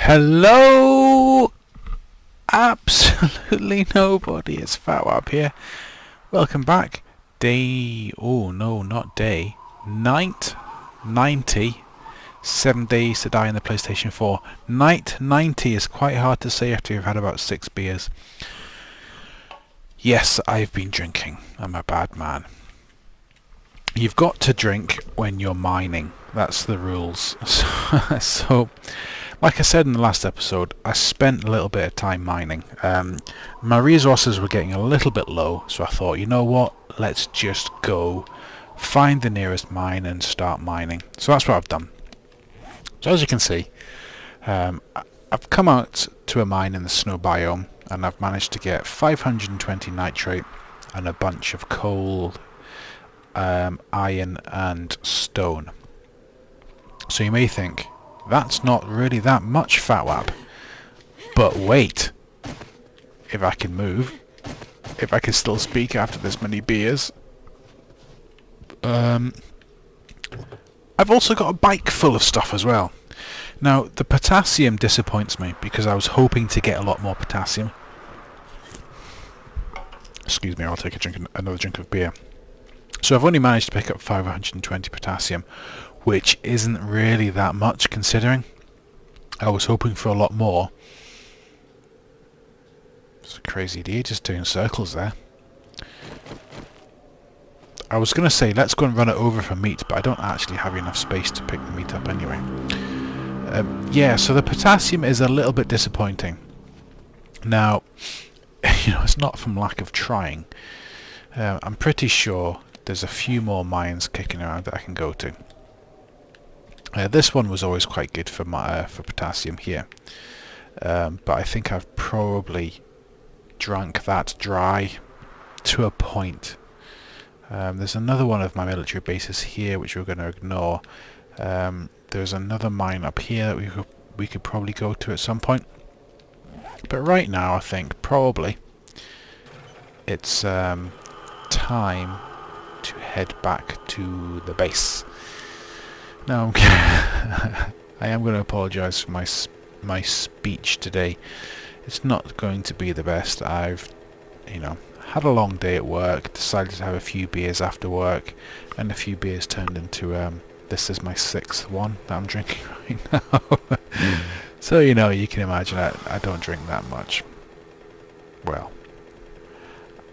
Hello, absolutely nobody. It's Fatwap here. Welcome back. Oh no, not day. Night 90. 7 days to die in the PlayStation 4. Night 90 is quite hard to say after you've had about 6 beers. Yes, I've been drinking. I'm a bad man. You've got to drink when you're mining. That's the rules. So like I said in the last episode, I spent a little bit of time mining. My resources were getting a little bit low, so I thought, you know what, let's just go find the nearest mine and start mining. So that's what I've done. So as you can see, I've come out to a mine in the snow biome, and I've managed to get 520 nitrate and a bunch of coal, iron and stone. So you may think, that's not really that much, Fatwap. But wait, if I can move, if I can still speak after this many beers, I've also got a bike full of stuff as well. Now, the potassium disappoints me because I was hoping to get a lot more potassium. Excuse me, I'll take another drink of beer. So I've only managed to pick up 520 potassium, which isn't really that much considering I was hoping for a lot more. It's a crazy idea, just doing circles there. I was going to say let's go and run it over for meat, but I don't actually have enough space to pick the meat up anyway. Yeah, so the potassium is a little bit disappointing. Now, it's not from lack of trying. I'm pretty sure there's a few more mines kicking around that I can go to. This one was always quite good for potassium here, but I think I've probably drank that dry to a point. There's another one of my military bases here which we're going to ignore. There's another mine up here that we could probably go to at some point, but right now I think probably it's time to head back to the base. Now, I am going to apologise for my speech today. It's not going to be the best. I've, had a long day at work, decided to have a few beers after work, and a few beers turned into, this is my 6th one that I'm drinking right now. So, you can imagine I don't drink that much. Well,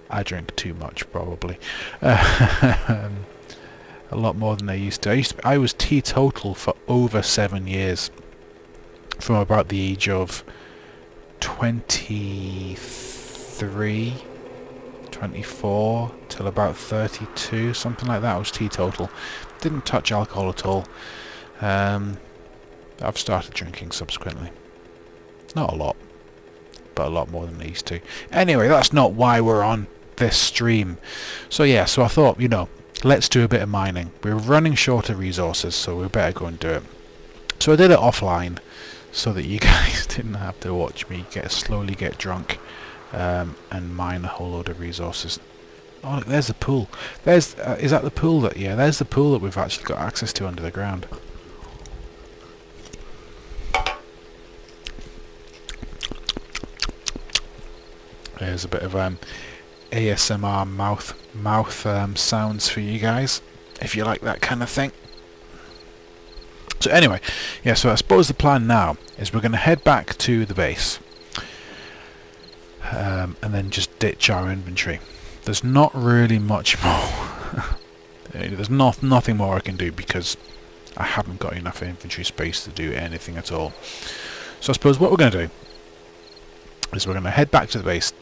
I drink too much, probably. A lot more than I used to. I was teetotal for over 7 years, from about the age of 23, 24 till about 32, something like that. I was teetotal. Didn't touch alcohol at all. I've started drinking subsequently. Not a lot, but a lot more than I used to. Anyway, that's not why we're on this stream. So yeah, so I thought, let's do a bit of mining. We're running short of resources, so we better go and do it. So I did it offline, so that you guys didn't have to watch me slowly get drunk and mine a whole load of resources. Oh look, there's the pool. Is that the pool that? Yeah, there's the pool that we've actually got access to under the ground. There's a bit of ASMR mouth sounds for you guys, if you like that kind of thing. So anyway, yeah, so I suppose the plan now is we're going to head back to the base, and then just ditch our inventory. There's not really much more. There's nothing more I can do because I haven't got enough inventory space to do anything at all. So I suppose what we're going to do is we're going to head back to the base.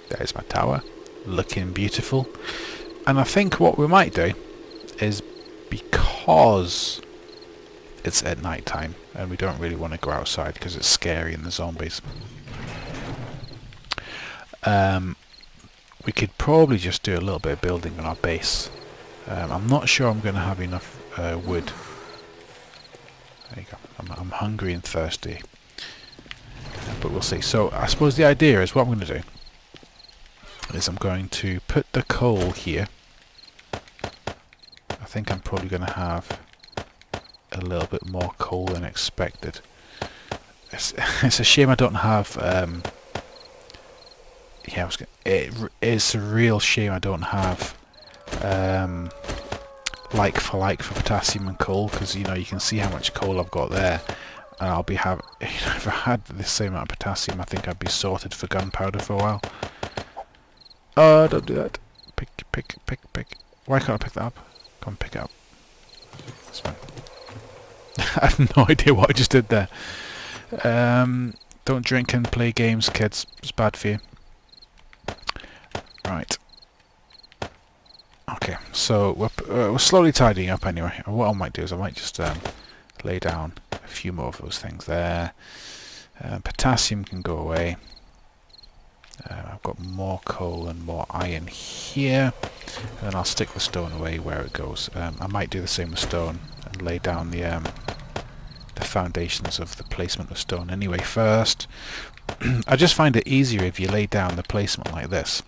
There's my tower, looking beautiful. And I think what we might do is, because it's at night time and we don't really want to go outside because it's scary in the zombies, we could probably just do a little bit of building on our base. I'm not sure I'm going to have enough wood. There you go. I'm hungry and thirsty, but we'll see. So I suppose the idea is what I'm going to do is I'm going to put the coal here. I think I'm probably going to have a little bit more coal than expected. it's a shame I don't have. Yeah, it is a real shame I don't have like for potassium and coal, because you can see how much coal I've got there, and I'll be having. If I had the same amount of potassium, I think I'd be sorted for gunpowder for a while. Oh, don't do that. Pick. Why can't I pick that up? Come pick it up. That's fine. I have no idea what I just did there. Don't drink and play games, kids. It's bad for you. Right. Okay, so we're slowly tidying up anyway. And what I might do is I might just lay down a few more of those things there. Potassium can go away. I've got more coal and more iron here. And then I'll stick the stone away where it goes. I might do the same with stone and lay down the foundations of the placement of stone anyway first. I just find it easier if you lay down the placement like this.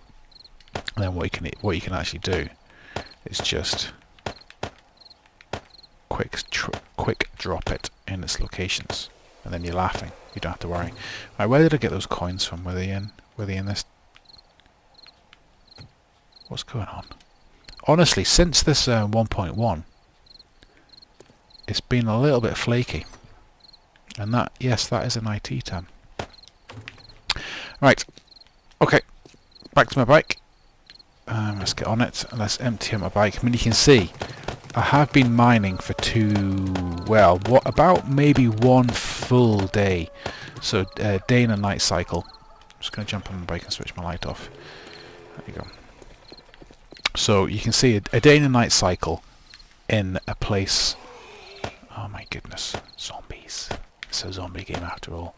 And then what you can actually do is just quick drop it in its locations, and then you're laughing. You don't have to worry. Right, where did I get those coins from? Were they in this? What's going on? Honestly, since this 1.1, it's been a little bit flaky. And that is an IT term. Right. Okay. Back to my bike. Let's get on it and let's empty out my bike. I mean, you can see I have been mining for about maybe one full day. So day and a night cycle. I'm just going to jump on my bike and switch my light off. There you go. So you can see a day and a night cycle in a place. Oh my goodness, zombies. It's a zombie game after all.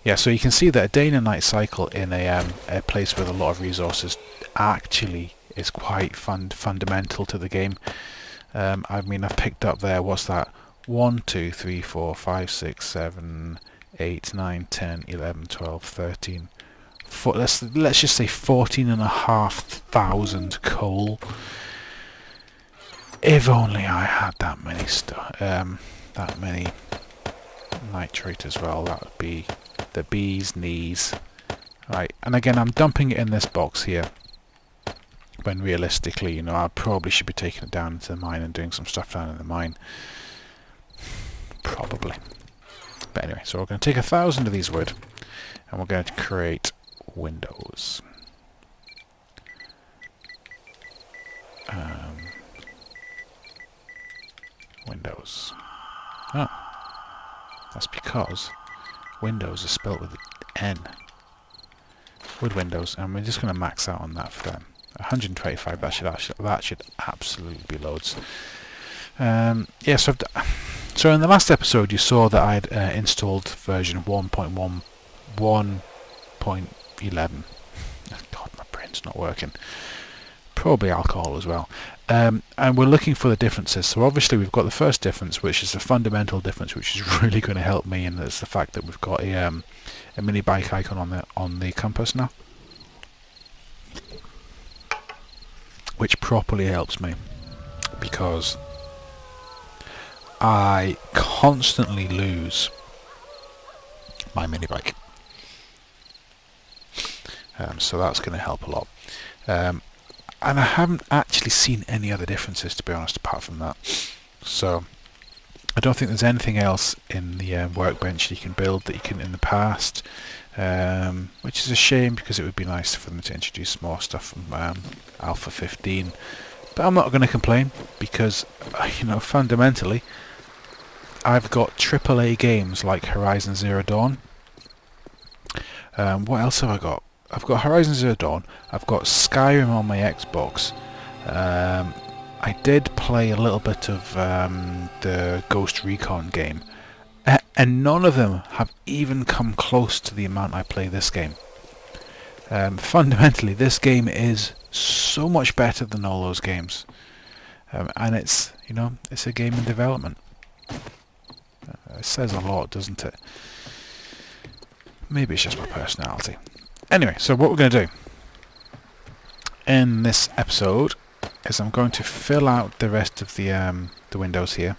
Yeah, so you can see that a day and a night cycle in a place with a lot of resources actually is quite fundamental to the game. I mean, I've picked up there, what's that? 1, 2, 3, 4, 5, 6, 7, 8, 9, 10, 11, 12, 13. Let's just say 14,500 coal. If only I had that many that many nitrate as well. That would be the bee's knees. Right, and again, I'm dumping it in this box here. When realistically, I probably should be taking it down into the mine and doing some stuff down in the mine. Probably. But anyway, so we're going to take 1,000 of these wood, and we're going to create windows. Windows. Oh. That's because windows are spelt with N. Wood windows, and we're just going to max out on that for them. 125. That should absolutely be loads. Yeah. So in the last episode, you saw that I'd installed version 1.11. God, my brain's not working. Probably alcohol as well. And we're looking for the differences. So obviously we've got the first difference, which is a fundamental difference, which is really going to help me, and it's the fact that we've got a mini bike icon on the compass now, which properly helps me because I constantly lose my mini bike. So that's going to help a lot. And I haven't actually seen any other differences, to be honest, apart from that. So I don't think there's anything else in the workbench you can build that you can in the past, which is a shame because it would be nice for them to introduce more stuff from Alpha 15. But I'm not going to complain because, fundamentally, I've got AAA games like Horizon Zero Dawn. What else have I got? I've got Horizon Zero Dawn, I've got Skyrim on my Xbox. I did play a little bit of the Ghost Recon game, and none of them have even come close to the amount I play this game. Fundamentally, this game is so much better than all those games, and it's a game in development. It says a lot, doesn't it? Maybe it's just my personality. Anyway, so what we're going to do in this episode is I'm going to fill out the rest of the windows here,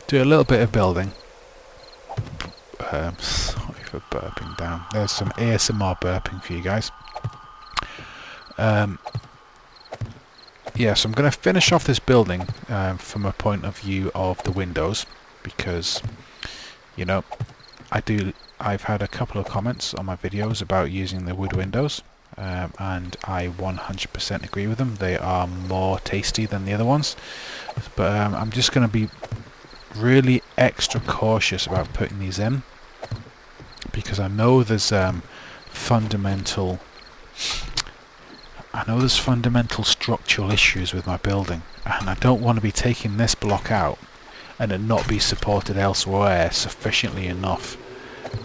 do a little bit of building, Sorry for burping down. There's some ASMR burping for you guys. Yeah, so I'm going to finish off this building from a point of view of the windows, because, you know, I've had a couple of comments on my videos about using the wood windows, and I 100% agree with them. They are more tasty than the other ones, but I'm just going to be really extra cautious about putting these in, because I know there's fundamental structural issues with my building, and I don't want to be taking this block out and it not be supported elsewhere sufficiently enough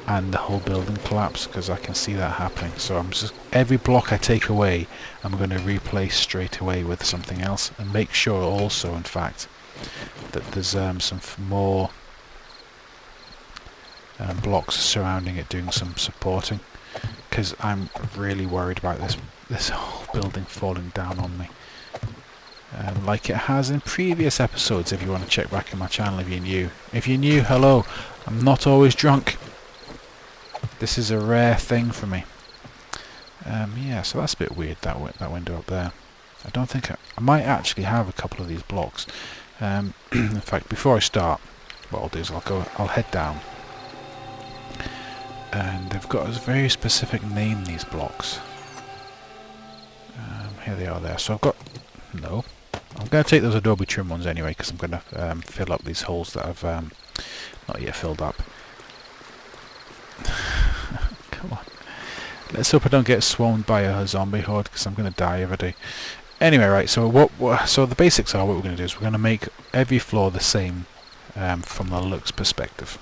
and the whole building collapse, because I can see that happening. So every block I take away, I'm going to replace straight away with something else, and make sure also, in fact, that there's some more blocks surrounding it doing some supporting, because I'm really worried about this whole building falling down on me, like it has in previous episodes. If you want to check back in my channel, if you're new, hello. I'm not always drunk. This is a rare thing for me. Yeah, so that's a bit weird, that window up there. I don't think I might actually have a couple of these blocks. In fact, before I start, what I'll do is I'll head down, and they've got a very specific name, these blocks. Here they are there. So I'm going to take those Adobe trim ones anyway, because I'm going to fill up these holes that I've not yet filled up. Come on. Let's hope I don't get swarmed by a zombie horde, because I'm going to die if I do. Anyway, right, so so the basics are, what we're going to do is we're going to make every floor the same from the looks perspective.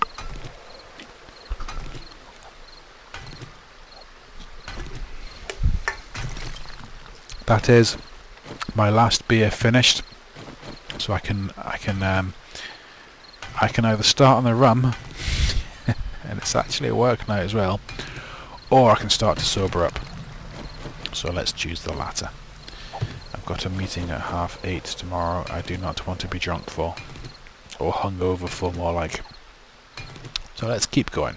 That is my last beer finished, so I can either start on the rum, and it's actually a work night as well, or I can start to sober up. So let's choose the latter. I've got a meeting at 8:30 tomorrow. I do not want to be drunk for, or hungover for, more like. So let's keep going.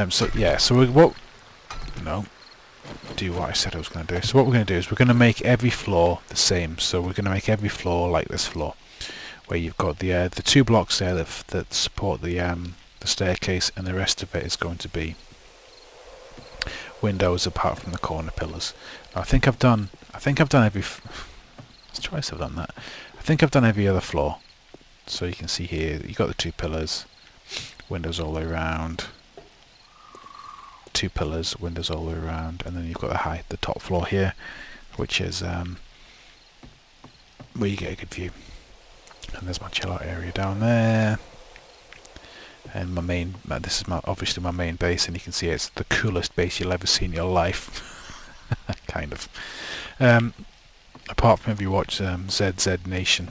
So yeah, so do what I said I was going to do. So what we're going to do is we're going to make every floor the same. So we're going to make every floor like this floor, where you've got the two blocks there that support the staircase, and the rest of it is going to be windows apart from the corner pillars. Now, I think I've done every. Let's try if I've done that. I think I've done every other floor. So you can see here you've got the two pillars, windows all the way around. Two pillars, windows all the way around, and then you've got the top floor here, which is where you get a good view. And there's my chill out area down there, and my main. This is obviously my main base, and you can see it's the coolest base you'll ever see in your life, kind of. Apart from if you watch ZZ Nation,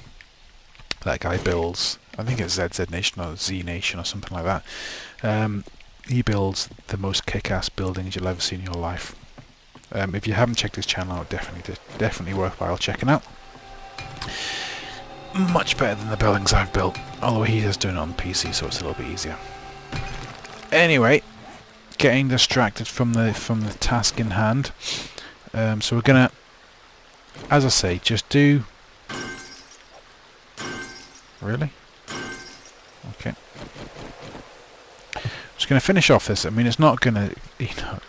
that guy builds. I think it's ZZ Nation or Z Nation or something like that. He builds the most kick-ass buildings you'll ever see in your life. If you haven't checked his channel out, definitely worthwhile checking out. Much better than the buildings I've built, although he is doing it on PC, so it's a little bit easier. Anyway, getting distracted from the task in hand. So we're gonna, as I say, just do. Really? Okay. Just going to finish off this. I mean, it's not going to,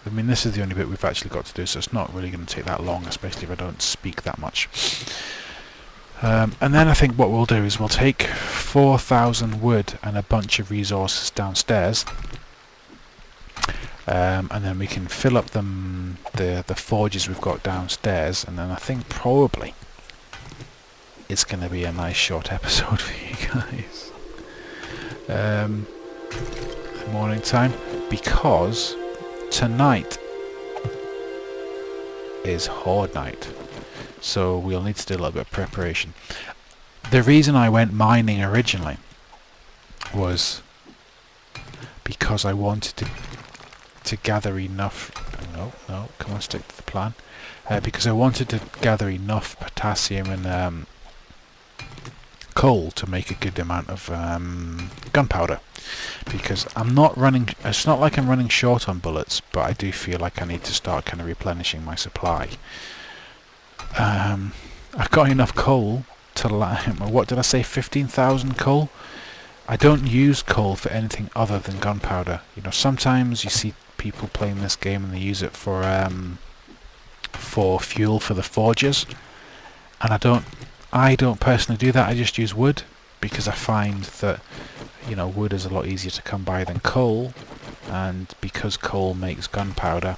I mean, this is the only bit we've actually got to do, so it's not really going to take that long, especially if I don't speak that much. And then I think what we'll do is we'll take 4,000 wood and a bunch of resources downstairs, and then we can fill up the forges we've got downstairs, and then I think probably it's going to be a nice short episode for you guys. Morning time, because tonight is Horde night, so we'll need to do a little bit of preparation. The reason I went mining originally was because I wanted to gather enough. No, come on, stick to the plan. Because I wanted to gather enough potassium and coal to make a good amount of gunpowder. because I'm not running, it's not like I'm running short on bullets, but I do feel like I need to start kind of replenishing my supply. I've got enough coal to what did I say, 15,000 coal? I don't use coal for anything other than gunpowder. You know, sometimes you see people playing this game and they use it for fuel for the forges, and I don't personally do that. I just use wood, because I find that, you know, wood is a lot easier to come by than coal, and because coal makes gunpowder,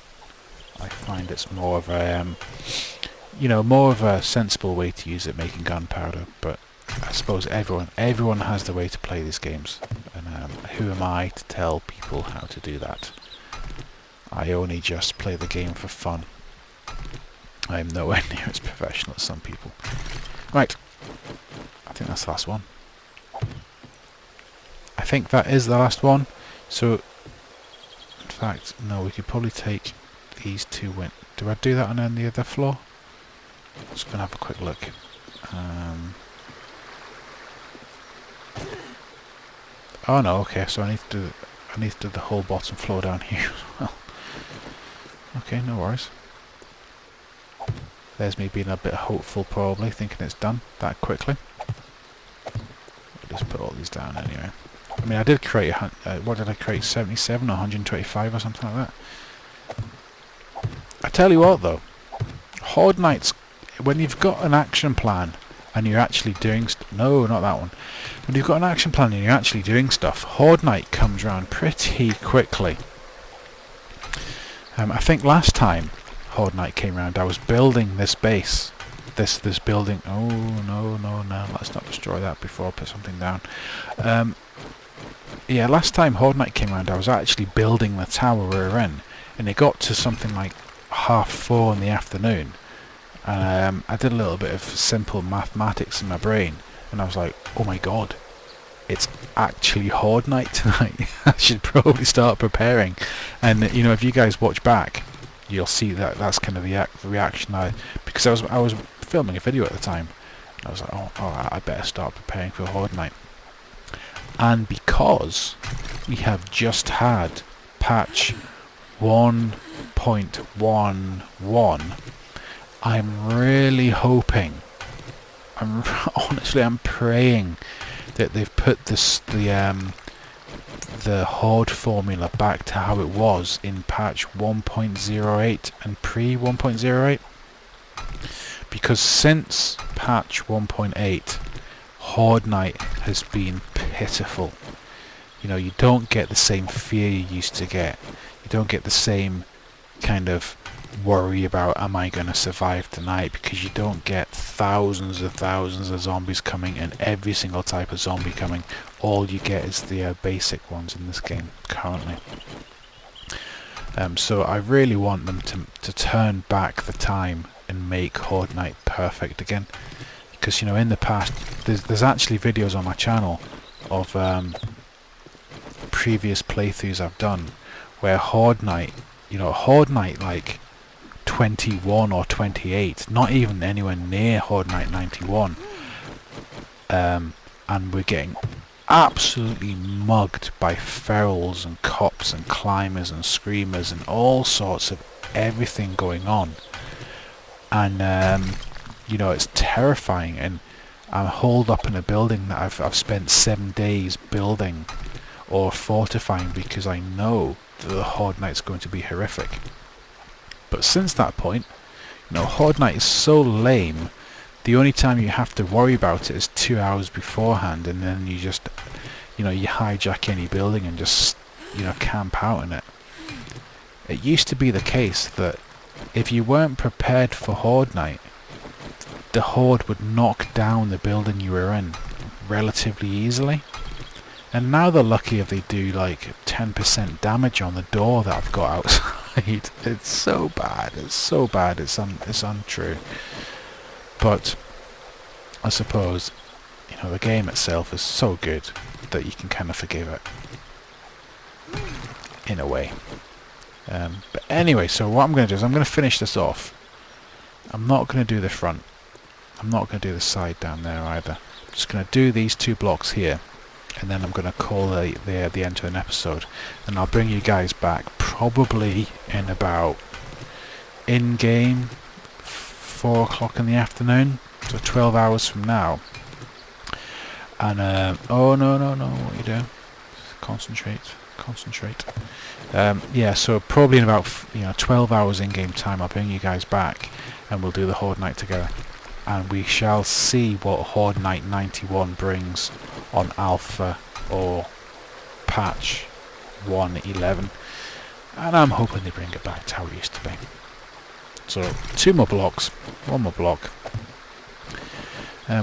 I find it's more of a you know, more of a sensible way to use it, making gunpowder. But I suppose everyone has the way to play these games, and who am I to tell people how to do that? I only just play the game for fun. I am nowhere near as professional as some people. Right, I think that's the last one. I think that is the last one. So, in fact, no, we could probably take these two. Do I do that on the other floor? Just gonna have a quick look. Oh no, okay. So I need to do the whole bottom floor down here as well. Okay, no worries. There's me being a bit hopeful, probably thinking it's done that quickly. I'll just put all these down anyway. I mean, I did create what did I create? 77 or 125 or something like that. I tell you what, though, Horde Nights, when you've got an action plan and you're actually doing no, not that one. When you've got an action plan and you're actually doing stuff, Horde Night comes around pretty quickly. I think last time Horde Night came around, I was building this base. This building. Oh no! Let's not destroy that before I put something down. Yeah, last time Horde Night came around, I was actually building the tower we were in, and it got to something like 4:30 in the afternoon. And I did a little bit of simple mathematics in my brain, and I was like, oh my god, it's actually Horde Night tonight. I should probably start preparing. And you know, if you guys watch back, you'll see that that's kind of the reaction because I was filming a video at the time, and I was like, oh, I better start preparing for Horde Night. And because we have just had patch 1.11, I'm really hoping, honestly I'm praying that they've put the Horde formula back to how it was in patch 1.08 and pre 1.08, because since patch 1.8 Horde Night has been pitiful. You know, you don't get the same fear you used to get. You don't get the same kind of worry about, am I going to survive tonight, because you don't get thousands of zombies coming, and every single type of zombie coming. All you get is the basic ones in this game currently. So I really want them to turn back the time and make Horde Night perfect again, because you know, in the past there's actually videos on my channel of previous playthroughs I've done where Horde Night, you know, Horde Night like 21 or 28, not even anywhere near Horde Night 91, and we're getting absolutely mugged by ferals and cops and climbers and screamers and all sorts of everything going on, and you know, it's terrifying. And I'm holed up in a building that I've spent 7 days building or fortifying, because I know that the Horde Night's going to be horrific. But since that point, you know, Horde Night is so lame, the only time you have to worry about it is 2 hours beforehand, and then you just, you know, you hijack any building and just, you know, camp out in it. It used to be the case that if you weren't prepared for Horde Night, the Horde would knock down the building you were in relatively easily. And now they're lucky if they do like 10% damage on the door that I've got outside. It's so bad, it's untrue. But I suppose, you know, the game itself is so good that you can kind of forgive it in a way. But anyway, so what I'm going to do is I'm going to finish this off. I'm not going to do the front. I'm not going to do the side down there either. I'm just going to do these 2 blocks here. and then I'm going to call the end to an episode, and I'll bring you guys back probably in about in-game 4 o'clock in the afternoon, so 12 hours from now. And oh no, what are you doing? Concentrate. Yeah, so probably in about 12 hours in-game time, I'll bring you guys back, and we'll do the Horde Night together, and we shall see what Horde Night 91 brings on Alpha or Patch 1.11, and I'm hoping they bring it back to how it used to be. So 2 more blocks, 1 more block.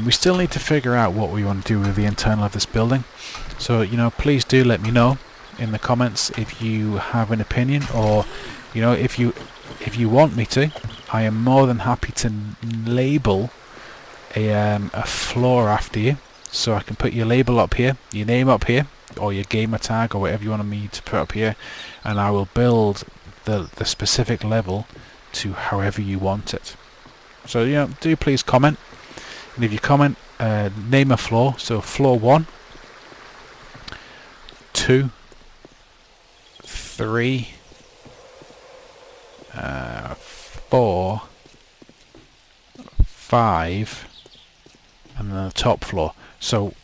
We still need to figure out what we want to do with the internal of this building. So please do let me know in the comments if you have an opinion, or if you want me to. I am more than happy to label a floor after you, so I can put your label up here, your name up here, or your gamer tag, or whatever you want me to put up here, and I will build the specific level to however you want it. So do please comment, and if you comment, name a floor. So floor 1, 2, 3, 4, 5, and then the top floor. So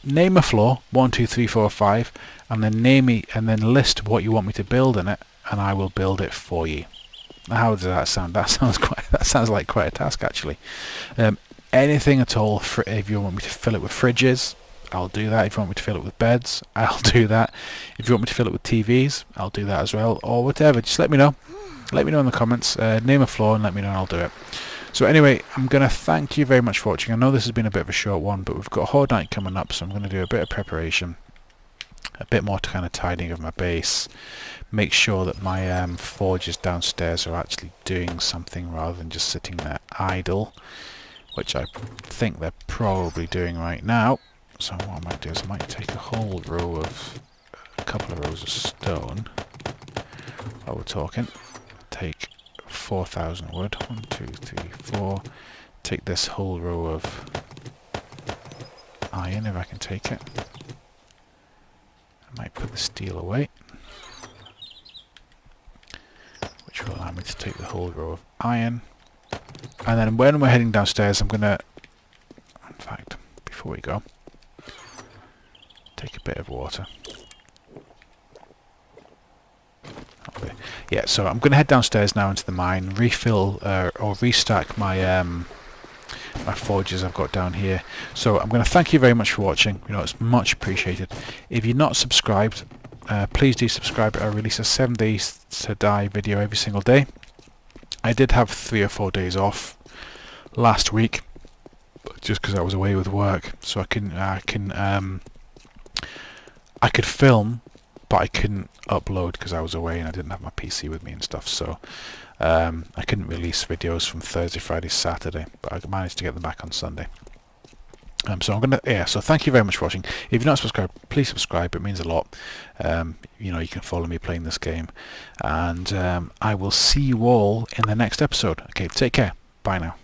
name a floor 1, 2, 3, 4, 5, and then list what you want me to build in it, and I will build it for you. How does that sound? That sounds like quite a task, actually. Anything at all. If you want me to fill it with fridges, I'll do that. If you want me to fill it with beds, I'll do that. If you want me to fill it with TVs, I'll do that as well, or whatever. Just let me know. Let me know in the comments. Name a floor and let me know, and I'll do it. So anyway, I'm going to thank you very much for watching. I know this has been a bit of a short one, but we've got Horde Night coming up, so I'm going to do a bit of preparation, a bit more kind of tidying of my base, make sure that my forges downstairs are actually doing something rather than just sitting there idle, which I think they're probably doing right now. So what I might do is I might take a couple of rows of stone while we're talking. Take 4,000 wood. 1, 2, 3, 4. Take this whole row of iron if I can take it. I might put the steel away, which will allow me to take the whole row of iron. And then when we're heading downstairs, I'm gonna, in fact, before we go, take a bit of water. Okay. Yeah, so I'm gonna head downstairs now into the mine, refill or restack my my forges I've got down here. So I'm gonna thank you very much for watching. It's much appreciated. If you're not subscribed, please do subscribe. I release a 7 days to die video every single day. I did have 3 or 4 days off last week, just because I was away with work, so I could film, but I couldn't upload because I was away and I didn't have my PC with me and stuff. So I couldn't release videos from Thursday, Friday, Saturday, but I managed to get them back on Sunday. So thank you very much for watching. If you're not subscribed, please subscribe. It means a lot. You can follow me playing this game, and I will see you all in the next episode. Okay, take care. Bye now.